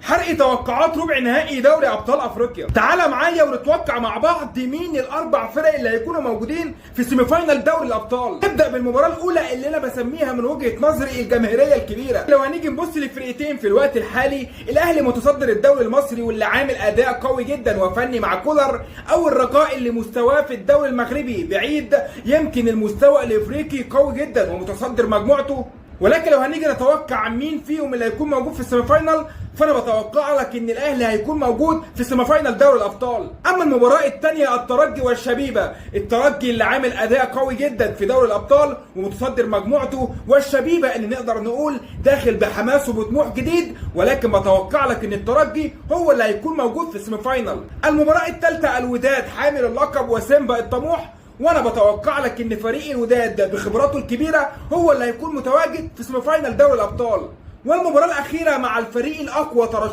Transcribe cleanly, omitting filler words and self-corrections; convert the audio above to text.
حرق توقعات ربع نهائي دوري ابطال افريقيا. تعالى معايا ونتوقع مع بعض مين الاربع فرق اللي هيكونوا موجودين في سيمي فاينال دوري الابطال. نبدا بالمباراه الاولى اللي انا بسميها من وجهه نظري الجماهيريه الكبيره. لو هنيجي نبص للفرقتين في الوقت الحالي، الاهلي متصدر الدوري المصري واللي عامل اداء قوي جدا وفني مع كولر، او الرجاء اللي مستواه في الدوري المغربي بعيد، يمكن المستوى الافريقي قوي جدا ومتصدر مجموعته. ولكن لو هنيجي نتوقع مين فيهم اللي هيكون موجود في السيمي فاينال، فانا بتوقع لك ان الاهلي هيكون موجود في سيمي فاينال دوري الابطال. اما المباراه الثانيه الترجي والشبيبه، الترجي اللي عامل اداء قوي جدا في دوري الابطال ومتصدر مجموعته، والشبيبه اللي نقدر نقول داخل بحماس وبطموح جديد، ولكن بتوقع لك ان الترجي هو اللي هيكون موجود في السيمي فاينال. المباراه الثالثه الوداد حامل اللقب وسيمبا الطموح، وانا بتوقع لك ان فريق الوداد بخبراته الكبيره هو اللي هيكون متواجد في سيمي فاينال دوري الابطال. والمباراه الاخيره مع الفريق الاقوى